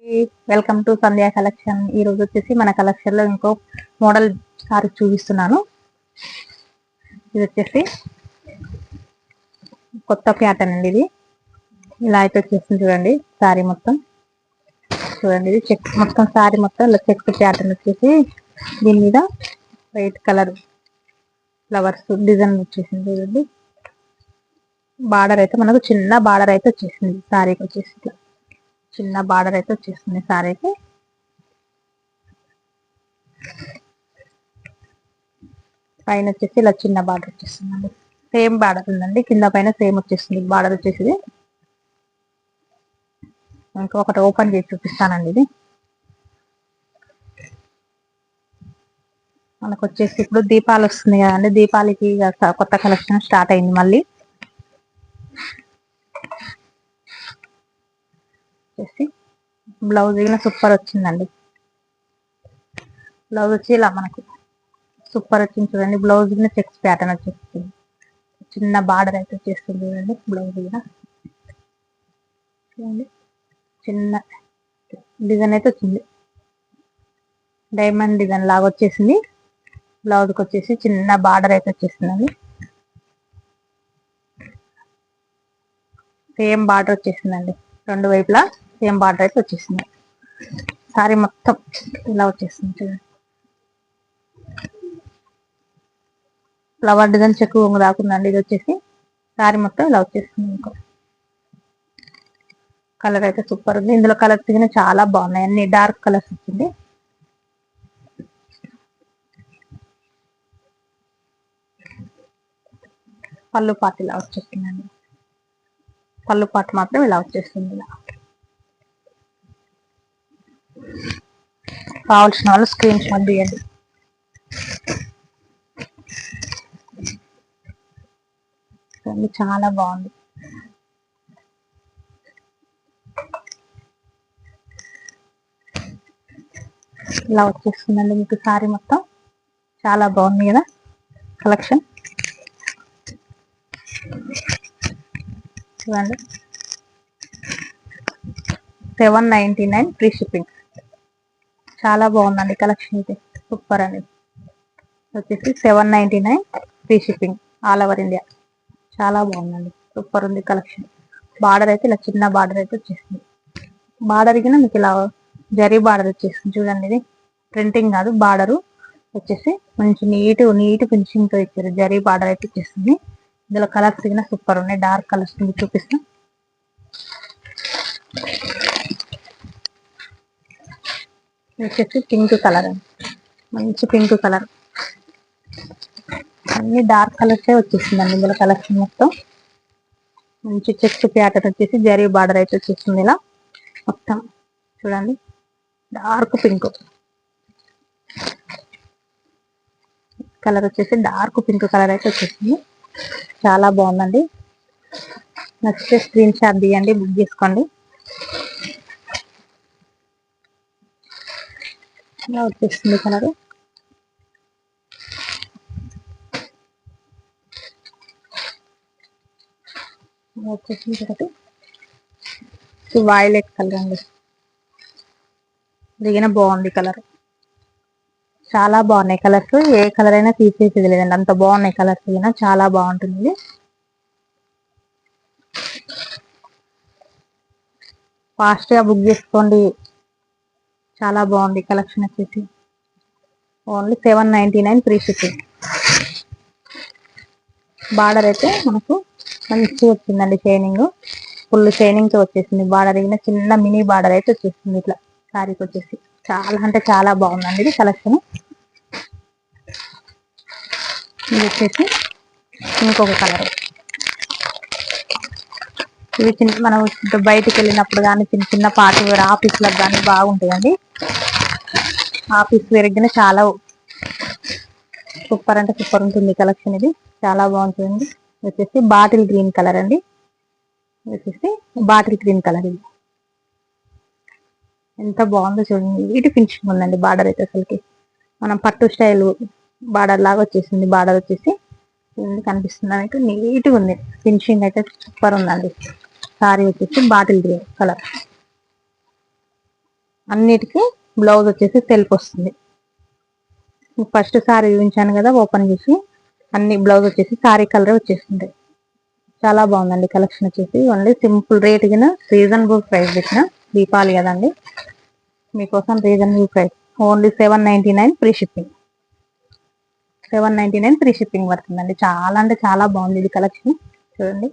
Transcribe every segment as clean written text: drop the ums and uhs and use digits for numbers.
Welcome to Sandhya collection. ఈ రోజు వచ్చేసి మన కలెక్షన్ లో ఇంకో మోడల్ సారీ చూపిస్తున్నాను. ఇది వచ్చేసి కొత్త ప్యాటర్న్ అండి. ఇది ఇలా అయితే వచ్చేసింది చూడండి. సారీ మొత్తం చూడండి. ఇది చెక్ మొత్తం సారీ మొత్తం ఇలా చెక్ ప్యాటర్న్ వచ్చేసి దీని మీద వైట్ కలర్ ఫ్లవర్స్ డిజైన్ వచ్చేసింది చూడండి. బార్డర్ అయితే మనకు చిన్న బార్డర్ అయితే వచ్చేసింది. సారీకి వచ్చేసి చిన్న బార్డర్ అయితే వచ్చేస్తుంది సారీకి. పైన వచ్చేసి ఇలా చిన్న బార్డర్ వచ్చేస్తుందండి. సేమ్ బార్డర్ ఉందండి. కింద పైన సేమ్ వచ్చేస్తుంది బార్డర్ వచ్చేసి. ఇంకొకటి ఓపెన్ చేసి చూపిస్తానండి. ఇది మనకు వచ్చేసి ఇప్పుడు దీపాలు వస్తుంది కదండి. దీపాలకి కొత్త కలెక్షన్ స్టార్ట్ అయింది మళ్ళీ. వచ్చేసి బ్లౌజ్ కూడా సూపర్ వచ్చిందండి. బ్లౌజ్ వచ్చి ఇలా మనకు సూపర్ వచ్చింది చూడండి. బ్లౌజ్ కూడా చెక్స్ ప్యాటర్న్ వచ్చేస్తుంది. చిన్న బార్డర్ అయితే వచ్చేస్తుంది చూడండి. బ్లౌజ్ కూడా చూడండి చిన్న డిజైన్ అయితే వచ్చింది. డైమండ్ డిజైన్ లాగా వచ్చేసింది. బ్లౌజ్కి వచ్చేసి చిన్న బార్డర్ అయితే వచ్చేస్తుందండి. సేమ్ బార్డర్ వచ్చేసిందండి. రెండు వైపులా సేమ్ బార్డర్ అయితే వచ్చేసింది. సారీ మొత్తం ఇలా వచ్చేస్తుంది చూడండి. ఫ్లవర్ డిజైన్ చెక్కు వంగు రాకుందండి. ఇది వచ్చేసి సారీ మొత్తం ఇలా వచ్చేస్తుంది. ఇంకో కలర్ అయితే సూపర్ ఉంది. ఇందులో కలర్స్ దిగిన చాలా బాగున్నాయి. అన్ని డార్క్ కలర్స్ వచ్చింది. పళ్ళు పాటు ఇలా వచ్చేస్తుందండి. పళ్ళు పాటు మాత్రం ఇలా వచ్చేస్తుంది. ఇలా కావాల్సిన వాళ్ళు స్క్రీన్ షాట్ తీయండి. చాలా బాగుంది. ఇలా వచ్చేస్తుందండి మీకు సారీ మొత్తం. చాలా బాగుంది కదా కలెక్షన్. చూడండి 799 ఫ్రీ షిప్పింగ్. చాలా బాగుందండి కలెక్షన్. అయితే సూపర్ అండి. వచ్చేసి 799 free shipping all over India. చాలా బాగుందండి. సూపర్ ఉంది కలెక్షన్. బార్డర్ అయితే ఇలా చిన్న బార్డర్ అయితే వచ్చేసింది. బార్డర్ కింద మీకు ఇలా జరీ బార్డర్ వచ్చేసింది చూడండి. ఇది ప్రింటింగ్ కాదు, బార్డరు వచ్చేసి మంచి నీట్ ఫినిషింగ్ తో ఇచ్చారు. జరీ బార్డర్ అయితే వచ్చేసింది. ఇందులో కలర్స్ కింద సూపర్ ఉన్నాయి. డార్క్ కలర్స్ చూపిస్తాం. వచ్చేసి పింక్ కలర్ అండి. మంచి పింక్ కలర్. అన్ని డార్క్ కలర్సే వచ్చేసిందండి ఇందులో కలెక్షన్ మొత్తం. మంచి చెక్స్ ప్యాటర్న్ వచ్చేసి జరీ బార్డర్ అయితే వచ్చేసింది. ఇలా మొత్తం చూడండి డార్క్ పింక్ కలర్ వచ్చేసి డార్క్ పింక్ కలర్ అయితే వచ్చేసింది. చాలా బాగుందండి. నచ్చితే స్క్రీన్ షాట్ తీయండి, బుక్ చేసుకోండి. ఇలా వచ్చేస్తుంది కలర్. వచ్చేసింది ఒకటి వైలెట్ కలర్ అండి. దిగిన బాగుంది కలర్. చాలా బాగున్నాయి కలర్స్. ఏ కలర్ అయినా తీసేసేది లేదండి. అంత బాగున్నాయి కలర్స్. దిగిన చాలా బాగుంటుంది. ఫాస్ట్ గా బుక్ చేసుకోండి. చాలా బాగుంది కలెక్షన్ వచ్చేసి. Only 799 free shipping. బార్డర్ అయితే మనకు మంచి వచ్చిందండి. షైనింగ్ ఫుల్ షైనింగ్ తో వచ్చేసింది. బార్డర్ అయినా చిన్న మినీ బార్డర్ అయితే వచ్చేసింది. ఇట్లా శారీకి వచ్చేసి చాలా అంటే చాలా బాగుందండి ఇది కలెక్షన్. ఇది వచ్చేసి ఇంకొక కలర్. ఇవి చిన్న మనం బయటికి వెళ్ళినప్పుడు కానీ చిన్న చిన్న పార్టీ వేర్ ఆఫీస్లకు కానీ బాగుంటాయండి. ఆఫీస్ వేర్ చాలా సూపర్ అంటే సూపర్ ఉంటుంది కలెక్షన్. ఇది చాలా బాగుంటుంది. వచ్చేసి బాటిల్ గ్రీన్ కలర్ అండి. వచ్చేసి బాటిల్ గ్రీన్ కలర్. ఇది ఎంత బాగుందో చూడండి. నీట్ ఫినిషింగ్ ఉందండి. బార్డర్ అయితే అసలుకి మనం పట్టు స్టైల్ బార్డర్ లాగా వచ్చేసింది. బార్డర్ వచ్చేసి కనిపిస్తుంది అంటే నీట్గా ఉంది. ఫినిషింగ్ అయితే సూపర్ ఉందండి. సారీ వచ్చేసి బాటిల్ గ్రీన్ కలర్. అన్నిటికీ బ్లౌజ్ వచ్చేసి సెల్ఫ్ వస్తుంది. ఫస్ట్ సారీ చూపించాను కదా ఓపెన్ చేసి, అన్ని బ్లౌజ్ వచ్చేసి సారీ కలర్ వచ్చేస్తుంది. చాలా బాగుందండి కలెక్షన్ వచ్చేసి. ఓన్లీ సింపుల్ రేట్ కింద రీజనబుల్ ప్రైస్ పెట్టిన, దీపావళి కదండి మీకోసం reasonable price. Only 799 free shipping. 799 free shipping పడుతుందండి. చాలా అంటే చాలా బాగుంది ఇది కలెక్షన్. చూడండి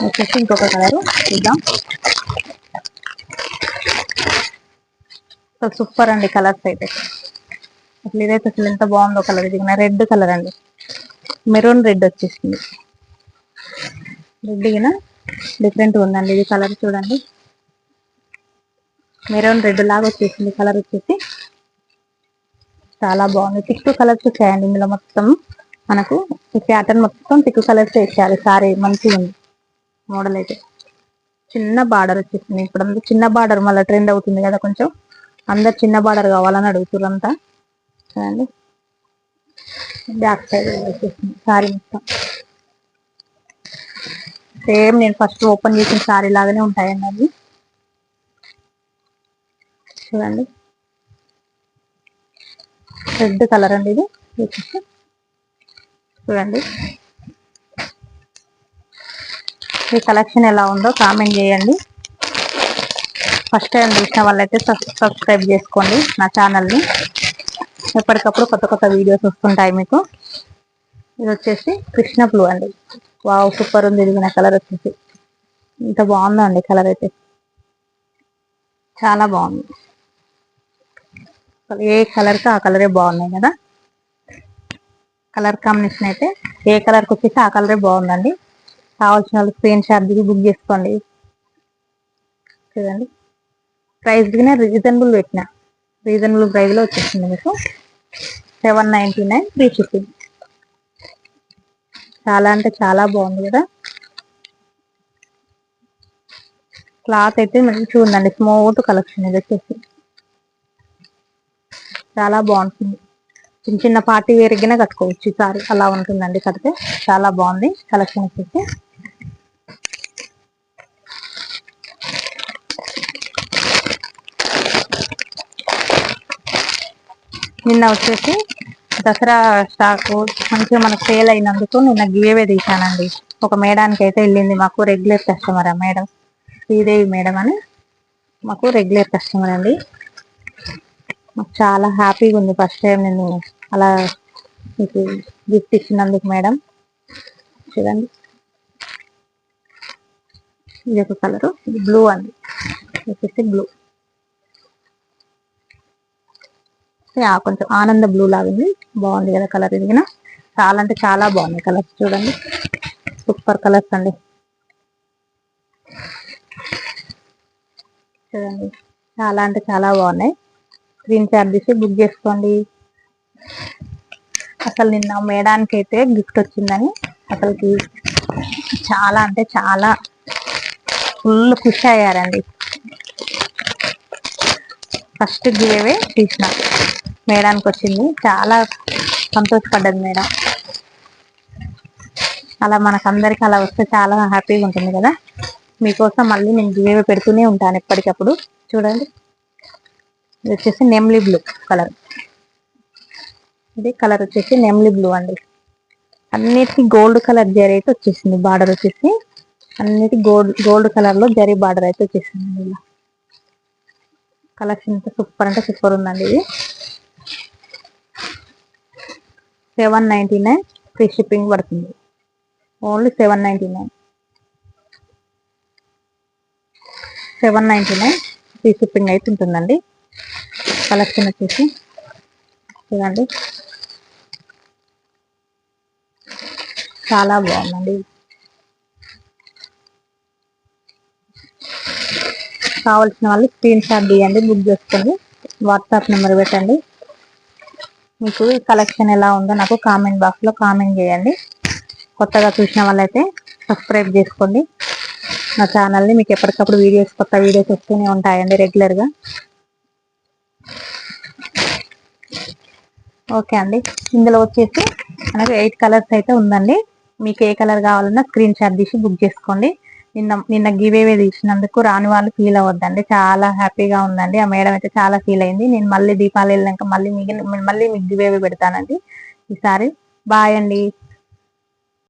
వచ్చేసి ఇంకొక కలర్ చూద్దాం. అసలు సూపర్ అండి కలర్స్ అయితే. అసలు ఇదైతే అసలు ఎంత బాగుందో కలర్. ఇది రెడ్ కలర్ అండి, మెరూన్ రెడ్ వచ్చేసింది. రెడ్ గిన డిఫరెంట్ ఉందండి ఇది కలర్. చూడండి మెరూన్ రెడ్ లాగా వచ్చేసింది కలర్ వచ్చేసి. చాలా బాగుంది. టిక్ కలర్స్ వచ్చాయండి ఇందులో. మొత్తం మనకు ఈ ప్యాటర్న్ మొత్తం టిక్ కలర్స్ వేసేయాలి. సారీ మంచిగా ఉంది మోడల్ అయితే. చిన్న బార్డర్ వచ్చేసింది. ఇప్పుడు అందరూ చిన్న బార్డర్ మళ్ళీ ట్రెండ్ అవుతుంది కదా కొంచెం, అందరు చిన్న బార్డర్ కావాలని అడుగుతున్నారు అంతా. చూడండి బ్యాక్ సైడ్ వచ్చేసింది సారీ మొత్తం. సేమ్ నేను ఫస్ట్ ఓపెన్ చేసిన సారీ లాగానే ఉంటాయండి అవి. చూడండి రెడ్ కలర్ అండి ఇది. చూడండి ఈ కలెక్షన్ ఎలా ఉందో కామెంట్ చేయండి. ఫస్ట్ టైం చూసిన వాళ్ళైతే సబ్స్క్రైబ్ చేసుకోండి నా ఛానల్ని. ఎప్పటికప్పుడు కొత్త కొత్త వీడియోస్ వస్తుంటాయి మీకు. ఇది వచ్చేసి కృష్ణ బ్లూ అండి. వావ్ సూపర్ ఉంది. ఇది కలర్ వచ్చేసి ఇంత బాగుందో అండి కలర్ అయితే. చాలా బాగుంది. ఏ కలర్కి ఆ కలరే బాగున్నాయి కదా. కలర్ కాంబినేషన్ అయితే ఏ కలర్కి వచ్చేసి ఆ కలరే బాగుందండి. కావాల్సిన వాళ్ళు స్క్రీన్ షాట్ దిగి బుక్ చేసుకోండి. చూడండి ప్రైస్ దిగిన రీజనబుల్ పెట్టిన, రీజనబుల్ ప్రైస్లో వచ్చేసింది మీకు. 799 ఫ్రీ షిప్పింగ్. చాలా అంటే చాలా బాగుంది కదా. క్లాత్ అయితే మంచిగా ఉందండి, స్మూత్ కలెక్షన్ ఇది వచ్చేసి. చాలా బాగుంటుంది. చిన్న చిన్న పార్టీ వేరుగానే కట్టుకోవచ్చు సారీ, అలా ఉంటుందండి కడితే. చాలా బాగుంది కలెక్షన్ వచ్చేసి. నిన్న వచ్చేసి దసరా స్టాక్ మంచిగా మనకు సేల్ అయినందుకు నిన్న గివేవే తీసానండి. ఒక మేడానికి అయితే వెళ్ళింది మాకు, రెగ్యులర్ కస్టమర్ ఆ మేడం, శ్రీదేవి మేడం అని. మాకు రెగ్యులర్ కస్టమర్ అండి. మాకు చాలా హ్యాపీగా ఉంది ఫస్ట్ టైం నేను అలా మీకు గిఫ్ట్ ఇచ్చినందుకు మేడం. చూడండి ఇది ఒక కలరు, ఇది బ్లూ అండి వచ్చేసి బ్లూ. కొంచెం ఆనంద బ్లూ లాగా ఉంది, బాగుంది కదా కలర్. ఇది చాలా అంటే చాలా బాగుంది కలర్స్. చూడండి సూపర్ కలర్స్ అండి. చూడండి చాలా అంటే చాలా బాగున్నాయి. స్క్రీన్ షాట్ తీసి బుక్ చేసుకోండి. అసలు నిన్న మేడానికి అయితే గిఫ్ట్ వచ్చిందని అసలుకి చాలా అంటే చాలా ఫుల్ ఖుషి అయ్యారండి. ఫస్ట్ గివేవే తీసిన మేడానికి వచ్చింది, చాలా సంతోషపడ్డది మేడం. అలా మనకందరికి అలా వస్తే చాలా హ్యాపీగా ఉంటుంది కదా. మీకోసం మళ్ళీ నేను గివేవే పెడుతూనే ఉంటాను ఎప్పటికప్పుడు. చూడండి ఇది వచ్చేసి నెమ్లీ బ్లూ కలర్. ఇది కలర్ వచ్చేసి నెమ్లీ బ్లూ అండి. అన్నిటికీ గోల్డ్ కలర్ జరీ అయితే వచ్చేసింది. బార్డర్ వచ్చేసి అన్నిటి గోల్డ్ కలర్ లో జరీ బార్డర్ అయితే వచ్చేసింది. ఇలా కలెక్షన్ అయితే సూపర్ అంటే సూపర్ ఉందండి. ఇది 799 ఫ్రీ షిప్పింగ్ పడుతుంది. ఓన్లీ 799 ఫ్రీ షిప్పింగ్ అయితే ఉంటుందండి. కలెక్షన్ వచ్చేసి చూడండి చాలా బాగుందండి. కావాల్సిన వాళ్ళు స్క్రీన్ షాట్ తీయండి, బుక్ చేసుకోండి, వాట్సాప్ నెంబర్ పెట్టండి. మీకు ఈ కలెక్షన్ ఎలా ఉందో నాకు కామెంట్ బాక్స్లో కామెంట్ చేయండి. కొత్తగా చూసిన వాళ్ళైతే సబ్స్క్రైబ్ చేసుకోండి నా ఛానల్ని. మీకు ఎప్పటికప్పుడు కొత్త వీడియోస్ వస్తూనే ఉంటాయండి రెగ్యులర్గా. ఓకే అండి. ఇందులో వచ్చేసి మనకు 8 కలర్స్ అయితే ఉందండి. మీకు ఏ కలర్ కావాలన్నా స్క్రీన్ షాట్ తీసి బుక్ చేసుకోండి. నిన్న గివేవే తీసినందుకు రాని వాళ్ళు ఫీల్ అవ్వద్దండి, చాలా హ్యాపీగా ఉందండి. ఆ మేడం అయితే చాలా ఫీల్ అయింది. నేను మళ్ళీ దీపావళి వెళ్ళాక మళ్ళీ మీకు గివేవే పెడతానండి ఈసారి. బాయ్ అండి.